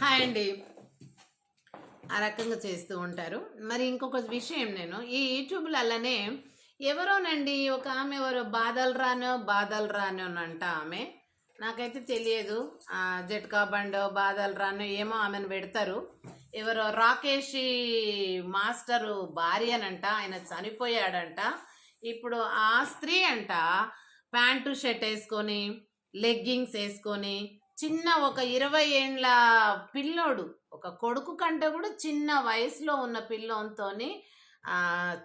Hi అండి. ఆ రకంగా చేస్తూ ఉంటారు. మరి ఇంకొక విషయం నేను ఈ యూట్యూబ్‌లల్లనే ఎవరోనండి ఒక ఆమె ఎవరో బాదలు రానోనంట ఆమె. నాకైతే తెలియదు. జట్కా బండో, బాదలు రానో ఏమో ఆమెను పెడతారు. ఎవరో రాకేషి మాస్టరు భార్యనంట. ఆయన చనిపోయాడంట. ఇప్పుడు ఆ స్త్రీ అంట ప్యాంటు షర్ట్ ఏసుకొని, లెగ్గింగ్స్ ఏసుకొని చిన్న ఒక 20 ఏండ్ల పిల్లోడు, ఒక కొడుకు కంటే కూడా చిన్న వయసులో ఉన్న పిల్లోనితోని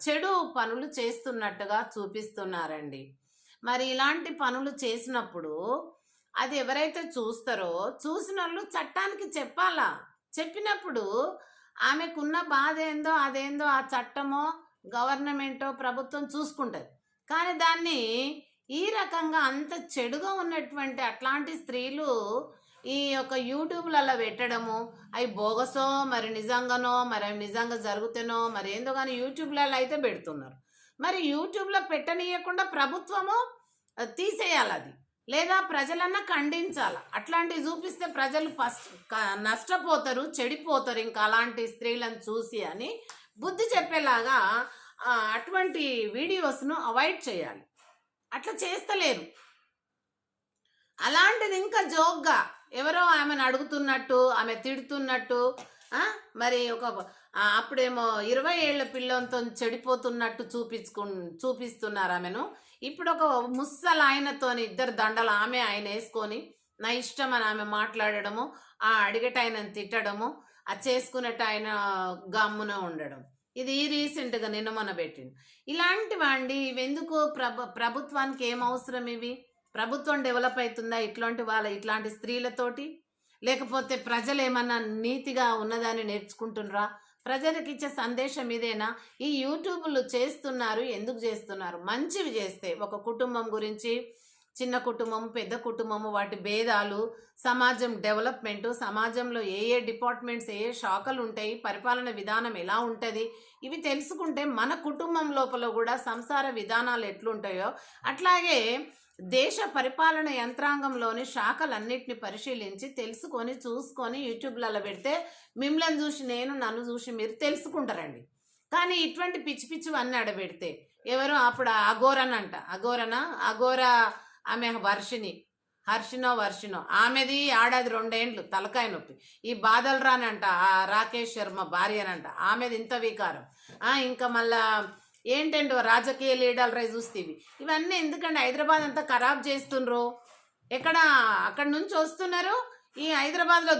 చెడు పనులు చేస్తున్నట్టుగా చూపిస్తున్నారండి. మరి ఇలాంటి పనులు చేసినప్పుడు అది ఎవరైతే చూస్తారో చూసినోళ్ళు చట్టానికి చెప్పాలా. చెప్పినప్పుడు ఆమెకున్న బాధ ఏందో అదేందో ఆ చట్టమో గవర్నమెంటో ప్రభుత్వం చూసుకుంటది. కానీ దాన్ని ఈ రకంగా అంత చెడుగా ఉన్నటువంటి అట్లాంటి స్త్రీలు ఈ యొక్క యూట్యూబ్లలో పెట్టడము అవి బోగసో మరి నిజంగానో మరి అవి నిజంగా జరుగుతానో మరి ఏందో కానీ యూట్యూబ్లలో అయితే పెడుతున్నారు. మరి యూట్యూబ్లో పెట్టనీయకుండా ప్రభుత్వము తీసేయాలి అది, లేదా ప్రజలన్నా ఖండించాలి. అట్లాంటివి చూపిస్తే ప్రజలు ఫస్ట్ నష్టపోతారు, చెడిపోతారు ఇంకా అలాంటి స్త్రీలను చూసి అని బుద్ధి చెప్పేలాగా అటువంటి వీడియోస్ను అవాయిడ్ చేయాలి. అట్లా చేస్తలేరు. అలాంటిది ఇంకా జోక్గా ఎవరో ఆమెను అడుగుతున్నట్టు, ఆమె తిడుతున్నట్టు, మరి ఒక అప్పుడేమో 20 ఏళ్ల పిల్లలతో చెడిపోతున్నట్టు చూపిస్తున్నారు ఆమెను. ఇప్పుడు ఒక ముస్సలు ఆయనతోని ఇద్దరు దండలు ఆమె ఆయన వేసుకొని నా ఇష్టం అని ఆమె మాట్లాడడము, అడిగట ఆయనను తిట్టడము, చేసుకున్నట్టు ఆయన గమ్మున ఉండడం. ఇది రీసెంట్గా నిన్న మొన్న పెట్టింది. ఇలాంటివండి ఇవెందుకు ప్రభుత్వానికి ఏం అవసరం ఇవి? ప్రభుత్వం డెవలప్ అవుతుందా ఇట్లాంటి స్త్రీలతోటి? లేకపోతే ప్రజలు ఏమన్నా నీతిగా ఉన్నదాన్ని నేర్చుకుంటున్నారా? ప్రజలకు ఇచ్చే సందేశం ఇదేనా? ఈ యూట్యూబ్లు చేస్తున్నారు, ఎందుకు చేస్తున్నారు? మంచివి చేస్తే ఒక కుటుంబం గురించి, చిన్న కుటుంబం పెద్ద కుటుంబము, వాటి భేదాలు, సమాజం డెవలప్మెంట్, సమాజంలో ఏ ఏ డిపార్ట్మెంట్స్ ఏ ఏ శాఖలు ఉంటాయి, పరిపాలన విధానం ఎలా ఉంటుంది, ఇవి తెలుసుకుంటే మన కుటుంబం లోపల కూడా సంసార విధానాలు ఎట్లుంటాయో అట్లాగే దేశ పరిపాలన యంత్రాంగంలోని శాఖలన్నిటిని పరిశీలించి తెలుసుకొని చూసుకొని యూట్యూబ్లలో పెడితే మిమ్మల్ని చూసి నన్ను చూసి మీరు తెలుసుకుంటారండి. కానీ ఇటువంటి పిచ్చి పిచ్చివన్నీ ఆడబెడితే ఎవరు అప్పుడు అఘోర ఆమె హర్షినో ఆమెది ఏడాది 2 ఏండ్లు తలకాయ నొప్పి. ఈ బాధలు రానంట ఆ రాకేష్ శర్మ భార్యనంట, ఆమెది ఇంత వికారం. ఇంకా మళ్ళా ఏంటంటే రాజకీయ లీడర్లు చూస్తేవి ఇవన్నీ ఎందుకంటే హైదరాబాద్ అంతా ఖరాబ్ చేస్తుండ్రు. అక్కడ నుంచి వస్తున్నారు ఈ హైదరాబాద్లో